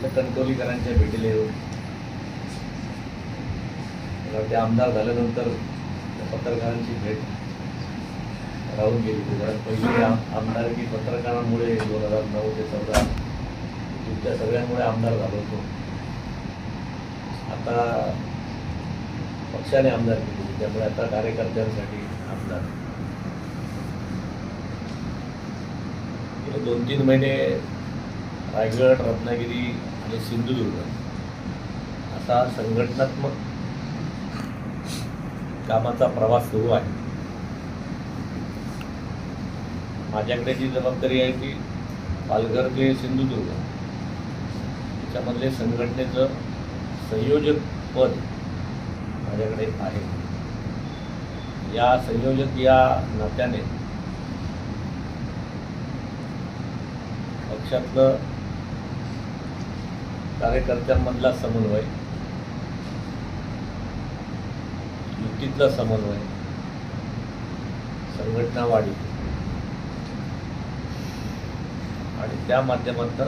कणकवलीकरांच्या भेटीला येऊन ते आमदार झाल्यानंतर पत्रकारांची भेट राहून गेली. कारण पहिली आमदारकी पत्रकारांमुळे 2009 ते 14 तुमच्या सगळ्यांमुळे आमदार झालो होतो. आता पक्षाने आमदारकी केली, त्यामुळे आता कार्यकर्त्यांसाठी आमदार. गेले 2-3 महिने रायगड, रत्नागिरी आणि सिंधुदुर्ग असा संघटनात्मक कामाचा प्रवास सुरू आहे. माझ्याकडे जी जबाबदारी आहे ती पालघर ते सिंधुदुर्ग त्याच्यामधले संघटनेचं संयोजक पद माझ्याकडे आहे. या संयोजक या नात्याने पक्षातलं कार्यकर्त्यांमधला समन्वय, युतीतला समन्वय, संघटना वाढी आणि त्या माध्यमातून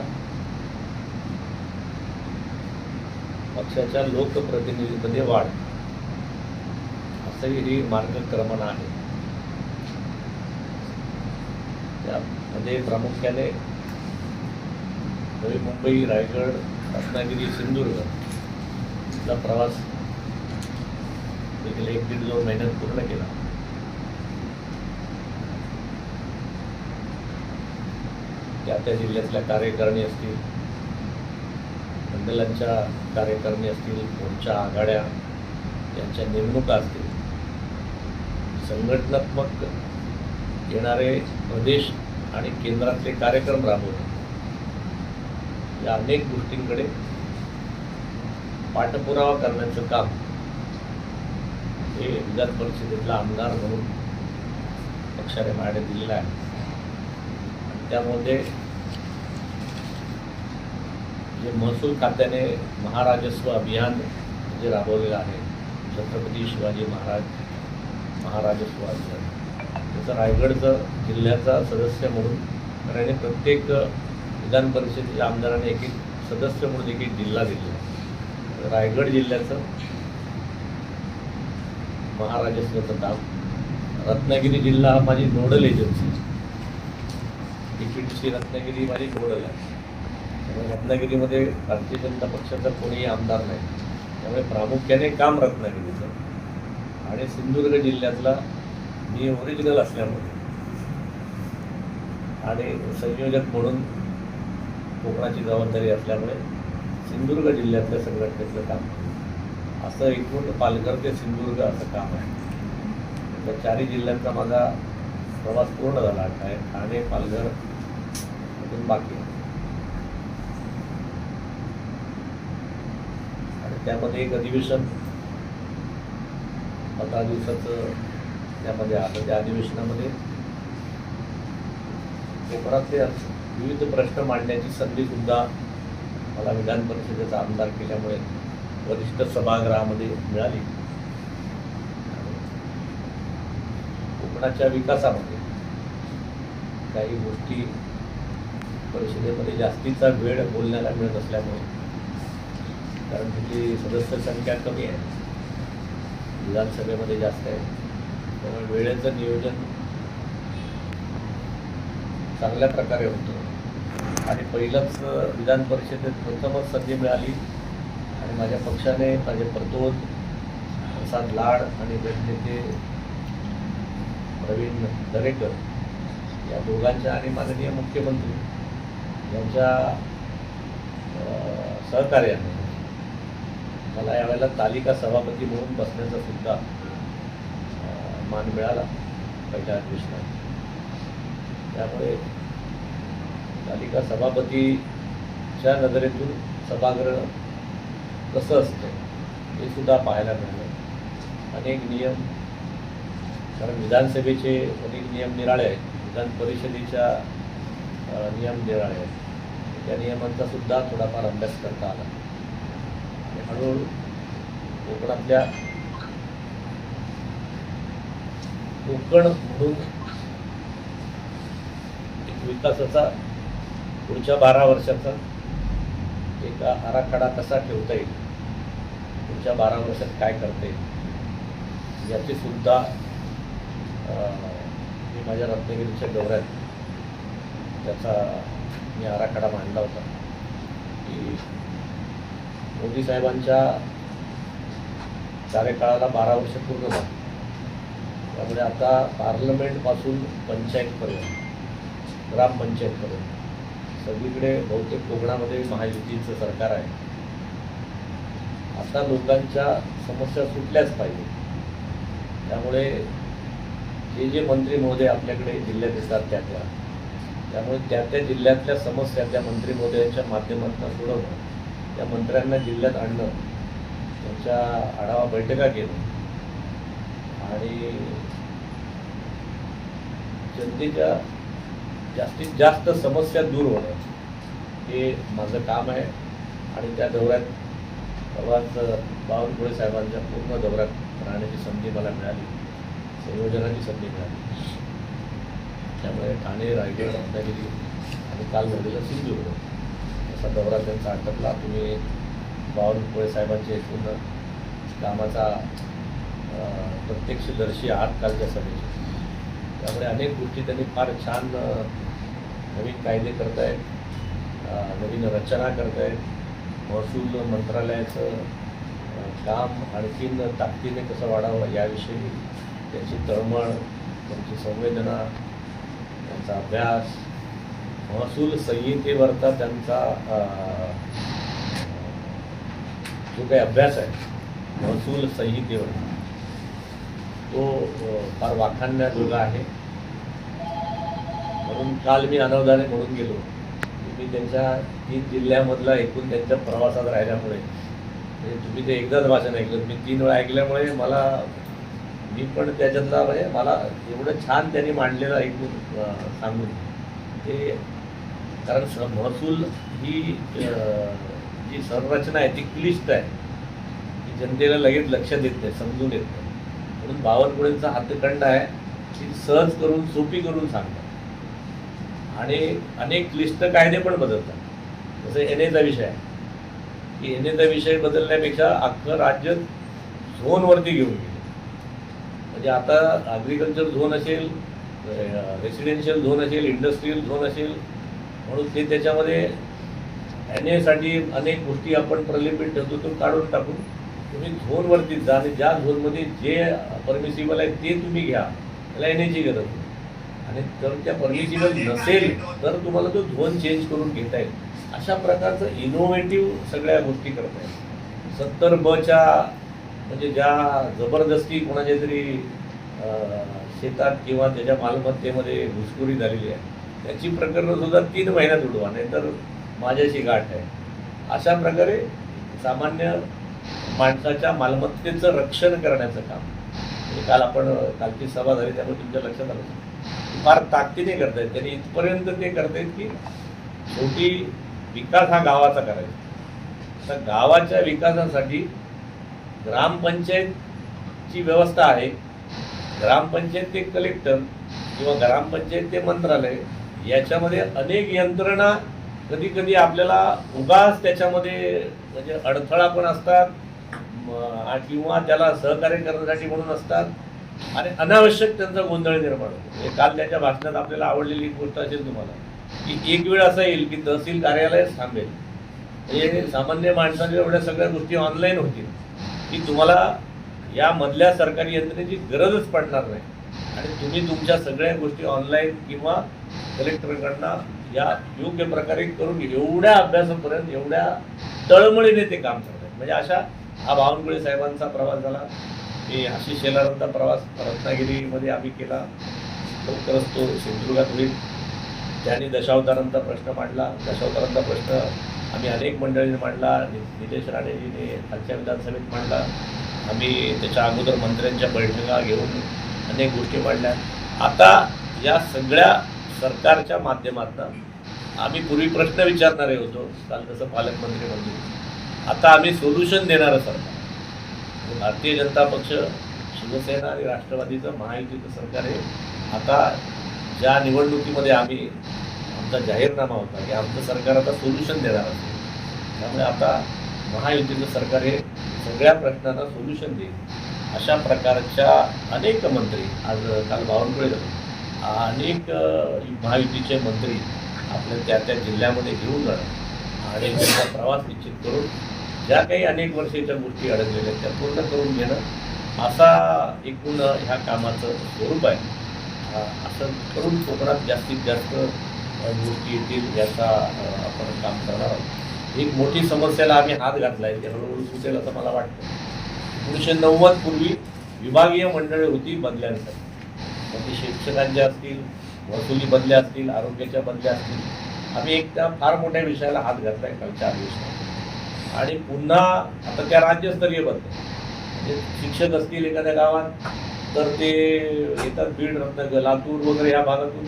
पक्षाच्या लोकप्रतिनिधीमध्ये वाढ असंही ही मार्गक्रमण आहे. त्यामध्ये प्रामुख्याने नवी मुंबई, रायगड, रत्नागिरी, सिंधुदुर्गचा प्रवास गेले 1-1.5-2 महिन्यात पूर्ण केला. त्या जिल्ह्यातल्या कार्यकारिणी असतील, मंडलांच्या कार्यकारिणी असतील, मोर्चा आघाड्या यांच्या नेमणुका असतील, संघटनात्मक येणारे प्रदेश आणि केंद्रातले कार्यक्रम राबवणे या अनेक गोष्टींकडे पाठपुरावा करण्याचं काम हे विधान परिषदेतला आमदार म्हणून पक्षाने माझ्याकडे दिलेलं आहे. त्यामध्ये जे महसूल खात्याने महाराजस्व अभियान जे राबवलेलं आहे, छत्रपती शिवाजी महाराजस्व अभियान, त्याचं रायगडचं जिल्ह्याचा सदस्य म्हणून कारण प्रत्येक विधान परिषदेच्या आमदाराने एक सदस्य म्हणून एक जिल्हा दिलेला. रायगड जिल्ह्याचं महाराजस्वाचं काम, रत्नागिरी जिल्हा हा माझी नोडल एजन्सी, DPTC रत्नागिरी माझी नोडल आहे. त्यामुळे रत्नागिरीमध्ये भारतीय जनता पक्षाचा कोणीही आमदार नाही, त्यामुळे प्रामुख्याने काम रत्नागिरीचं. आणि सिंधुदुर्ग जिल्ह्यातला मी ओरिजिनल असल्यामुळे आणि संयोजक म्हणून कोकणाची जबाबदारी असल्यामुळे सिंधुदुर्ग जिल्ह्यातल्या संघटनेचं काम, असं एकूण पालघर ते सिंधुदुर्ग असं काम आहे. त्या 4ही जिल्ह्यांचा माझा प्रवास पूर्ण झाला आहे. ठाणे, पालघर अजून बाकी आहे. आणि त्यामध्ये एक अधिवेशन 15 दिवसाचं त्यामध्ये आलं. त्या अधिवेशनामध्ये कोकणातले विविध प्रश्न मांडण्याची संधीसुद्धा मला विधान परिषदेचा आमदार केल्यामुळे वरिष्ठ सभागृहामध्ये मिळाली. कोकणाच्या विकासामध्ये काही गोष्टी परिषदेमध्ये जास्तीचा वेळ बोलण्याला मिळत असल्यामुळे, कारण तिथली सदस्य संख्या कमी आहे, विधानसभेमध्ये जास्त आहे, त्यामुळे वेळेचं नियोजन चांगल्या प्रकारे होतं. आणि पहिलंच विधान परिषदेत प्रथमच संधी मिळाली आणि माझ्या पक्षाने माझे प्रतोद प्रसाद लाड आणि गटनेते प्रवीण दरेकर या दोघांच्या आणि माननीय मुख्यमंत्री यांच्या सहकार्याने मला यावेळेला तालिका सभापती म्हणून बसण्याचा सुद्धा मान मिळाला पहिल्या अधिवेशनात. त्यामुळे तालिका सभापतीच्या नजरेतून सभागृह कसं असतं हे सुद्धा पाहायला मिळालं. अनेक नियम, कारण विधानसभेचे अनेक नियम निराळे आहेत, विधान परिषदेच्या नियम निराळे आहेत, त्या नियमांचा सुद्धा थोडाफार अभ्यास करता आला. आणि हळूहळू कोकणातल्या कोकण म्हणून एक विकासाचा पुढच्या 12 वर्षाचा एक का आराखडा कसा ठेवता येईल, पुढच्या 12 वर्षात काय करता येईल, याची सुद्धा मी माझ्या रत्नागिरीच्या दौऱ्यात त्याचा मी आराखडा मांडला होता की मोदी साहेबांच्या कार्यकाळाला 12 वर्ष पूर्ण झाली. त्यामुळे आता पार्लमेंटपासून पंचायतपर्यंत, ग्रामपंचायतपर्यंत सगळीकडे बहुतेक कोकणामध्ये महायुतीचं सरकार आहे. आता लोकांच्या समस्या सुटल्याच पाहिजे. त्यामुळे जे मंत्री महोदय आपल्याकडे जिल्ह्यात येतात त्यामुळे त्या जिल्ह्यातल्या समस्या त्या मंत्री महोदयांच्या माध्यमातून सोडवणं, त्या मंत्र्यांना जिल्ह्यात आणणं, त्यांच्या आढावा बैठका घेणं आणि जनतेच्या जास्तीत जास्त समस्या दूर होणं हे माझं काम आहे. आणि त्या दौऱ्यात परवाच बावनकुळे साहेबांच्या पूर्ण दौऱ्यात राहण्याची संधी मला मिळाली, संयोजनाची संधी मिळाली. त्यामुळे ठाणे, रायगड, रत्नागिरी आणि काल झालेला सिंधुदुर्ग असा दौरा त्यांचा आटपला. तुम्ही बावनकुळे साहेबांच्या एकूण कामाचा प्रत्यक्षदर्शी आहात कालच्या सभेचे. त्यामुळे अनेक गोष्टी त्यांनी फार छान नवीन कायदे करतायत, नवीन रचना करतायत. महसूल मंत्रालयाचं काम आणखीन ताकदीने कसं वाढावं याविषयी त्यांची तळमळ, त्यांची संवेदना, त्यांचा अभ्यास, महसूल संहितेवरचा त्यांचा जो काही अभ्यास आहे महसूल संहितेवर, तो फार वाखाणण्याजोगा आहे. म्हणून काल मी अनावधाने म्हणून गेलो की मी त्यांच्या 3 जिल्ह्यामधला एकूण त्यांच्या प्रवासात राहिल्यामुळे, म्हणजे तुम्ही ते एकदाच भाषण ऐकलं, मी 3 वेळा ऐकल्यामुळे मी पण त्याच्यातला म्हणजे मला एवढं छान त्यांनी मांडलेलं ऐकून सांगून ते, कारण महसूल ही जी संरचना आहे ती क्लिष्ट आहे, की जनतेला लगेच लक्षात येत नाही, समजून येत नाही. म्हणून बावनकुळेंचा हातखंड आहे की सहज करून, सोपी करून सांगतात आणि अनेक क्लिष्ट कायदे पण बदलतात. जसं एनएचा विषय आहे की एनएचा विषय बदलण्यापेक्षा अख्खं राज्य झोनवरती घेऊन गेले. म्हणजे आता ॲग्रिकल्चर झोन असेल, रेसिडेन्शियल झोन असेल, इंडस्ट्रीयल झोन असेल, म्हणून ते त्याच्यामध्ये एनएसाठी अनेक गोष्टी आपण प्रलंबित ठेवतो तो काढून टाकून तुम्ही झोनवरतीच जा आणि ज्या झोनमध्ये जे परमिसिबल आहे ते तुम्ही घ्या, त्याला येण्याची गरज नाही. आणि जर त्या परमिसिबल नसेल तर तुम्हाला तो झोन चेंज करून घेता येईल. अशा प्रकारचं इनोव्हेटिव्ह सगळ्या गोष्टी करता येईल. 70B म्हणजे ज्या जबरदस्ती कोणाच्या तरी शेतात किंवा त्याच्या मालमत्तेमध्ये घुसखोरी झालेली आहे त्याची प्रकरणं सुद्धा 3 महिन्यात उडवा, नाहीतर माझ्याशी गाठ आहे. अशा प्रकारे सामान्य माणसाच्या मालमत्तेचं रक्षण करण्याचं काम म्हणजे कालची सभा झाली त्यामुळे तुमच्या लक्षात आलं फार ताकदीने करतायत. त्यांनी इथपर्यंत ते करतायत की शेवटी विकास हा गावाचा करायचा. तर गावाच्या विकासासाठी ग्रामपंचायतची व्यवस्था आहे. ग्रामपंचायत ते कलेक्टर किंवा ग्रामपंचायत ते मंत्रालय, याच्यामध्ये अनेक यंत्रणा कधी कधी आपल्याला उगाच त्याच्यामध्ये म्हणजे अडथळा पण असतात किंवा त्याला सहकार्य करण्यासाठी म्हणून असतात आणि अनावश्यक त्यांचा गोंधळ निर्माण होतो. म्हणजे काल त्याच्या भाषणात आपल्याला आवडलेली गोष्ट असेल तुम्हाला की एक वेळ असा येईल की तहसील कार्यालयच थांबेल. म्हणजे सामान्य माणसाच्या एवढ्या सगळ्या गोष्टी ऑनलाईन होतील की तुम्हाला या मधल्या सरकारी यंत्रणेची गरजच पडणार नाही आणि तुम्ही तुमच्या सगळ्या गोष्टी ऑनलाईन किंवा कलेक्टरकडनं या योग्य प्रकारे करून एवढ्या अभ्यासापर्यंत एवढ्या तळमळीने ते काम करतात. म्हणजे अशा हा बावनकुळे साहेबांचा प्रवास झाला. मी आशिष शेलारांचा प्रवास रत्नागिरीमध्ये आम्ही केला, लवकरच तो सिंधुदुर्गात होईल. त्यांनी दशावतारांचा प्रश्न मांडला. दशावतारांचा प्रश्न आम्ही अनेक मंडळींनी मांडला. निलेश राणेजीने खालच्या विधानसभेत मांडला. आम्ही त्याच्या अगोदर मंत्र्यांच्या बैठका घेऊन अनेक गोष्टी मांडल्या. आता या सगळ्या सरकारच्या माध्यमातून आम्ही पूर्वी प्रश्न विचारणारे होतो, काल तसं पालकमंत्री म्हणतो, आता आम्ही सोल्युशन देणारं सरकार. भारतीय जनता पक्ष, शिवसेना आणि राष्ट्रवादीचं महायुतीचं सरकार आहे. आता ज्या निवडणुकीमध्ये आमचा जाहीरनामा होता की आमचं सरकार आता सोल्युशन देणार असेल, त्यामुळे आता महायुतीचं सरकार हे सगळ्या प्रश्नांना सोल्युशन देईल अशा प्रकारच्या अनेक मंत्री, आज काल बावनकुळे झाले, अनेक महायुतीचे मंत्री आपल्या त्या जिल्ह्यामध्ये घेऊन जाणं आणि त्यांचा प्रवास निश्चित करून ज्या काही अनेक वर्षाच्या गोष्टी अडकलेल्या आहेत त्या पूर्ण करून घेणं असा एकूण ह्या कामाचं स्वरूप आहे. असं करून कोकणात जास्तीत जास्त गोष्टी येतील याचा आपण काम करणार आहोत. एक मोठी समस्येला आम्ही हात घातला आहे, ते हळूहळू सुटेल असं मला वाटतं. 1990 पूर्वी विभागीय मंडळे होती बदल्यांसाठी, मग ते शिक्षकांच्या असतील, महसुली बदल्या असतील, आरोग्याच्या बदल्या असतील. आम्ही एक त्या फार मोठ्या विषयाला हात घातला आहे कालच्या अधिवेशनात आणि पुन्हा आता त्या राज्यस्तरीय बदल्या, म्हणजे शिक्षक असतील एखाद्या गावात तर ते येतात बीड, रत्नागिरी, लातूर वगैरे या भागातून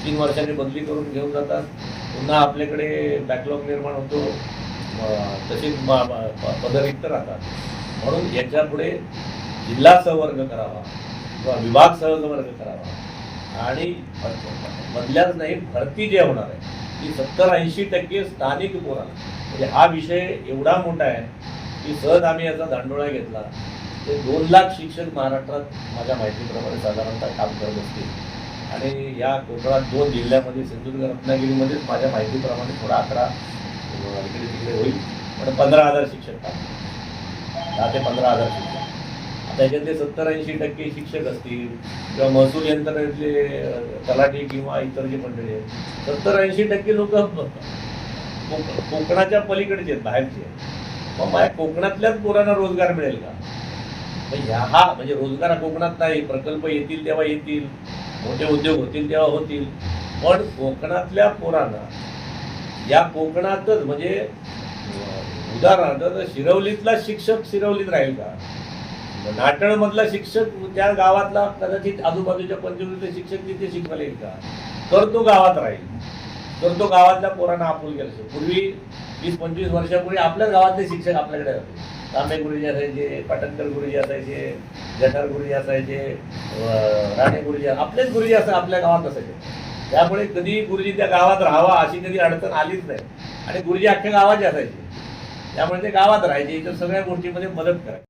3 वर्षांनी बदली करून घेऊन जातात. पुन्हा आपल्याकडे बॅकलॉग निर्माण होतो, तसेच पदरिक्त राहतात. म्हणून याच्यापुढे जिल्हा सहवर्ग करावा किंवा विभाग सहवर्ग करावा आणि बदल्याच नाही, भरती जे होणार आहे ती 70-80% स्थानिक पोरांना. म्हणजे हा विषय एवढा मोठा आहे की सहज आम्ही याचा दांडोळा घेतला. ते 2 लाख शिक्षक महाराष्ट्रात माझ्या माहितीप्रमाणे साधारणतः काम करत असतील आणि या कोकणात 2 जिल्ह्यामध्ये सिंधुदुर्ग, रत्नागिरीमध्येच माझ्या माहितीप्रमाणे थोडा आकडा इकडे तिकडे होईल, पण 15,000 शिक्षक काम, 10 ते 15,000 शिक्षक. आता याच्यातले 70-80% शिक्षक असतील किंवा महसूल यंत्रणेतले तलाठी किंवा इतर जे मंडळी आहेत, 70-80% लोक कोकणाच्या पलीकडचे आहेत, बाहेरचे आहेत. मग माझ्या कोकणातल्याच पोरांना रोजगार मिळेल का? म्हणजे रोजगार कोकणात नाही, प्रकल्प येतील तेव्हा येतील, मोठे उद्योग होतील तेव्हा होतील, पण कोकणातल्या पोरांना या कोकणातच, म्हणजे उदाहरणार्थ शिरवलीतला शिक्षक शिरवलीत राहील का? नाटळमधला शिक्षक त्या गावातला कदाचित आजूबाजूच्या पंचवीसचे शिक्षक तिथे शिकवायला येईल का? तर तो गावात राहील, तर तो गावातल्या पोरांना आपुलकी असेल. पूर्वी 20-25 वर्षापूर्वी आपल्याच गावातले शिक्षक आपल्याकडे होते. तांबे गुरुजी असायचे, पाटणकर गुरुजी असायचे, जठार गुरुजी असायचे, राणे गुरुजी, आपलेच गुरुजी असं आपल्या गावात असायचे. त्यामुळे कधी गुरुजी त्या गावात राहावा अशी कधी अडचण आलीच नाही आणि गुरुजी अख्ख्या गावाचे असायचे, त्यामुळे ते गावात राहायचे, इतर सगळ्या गोष्टीमध्ये मदत करायचे.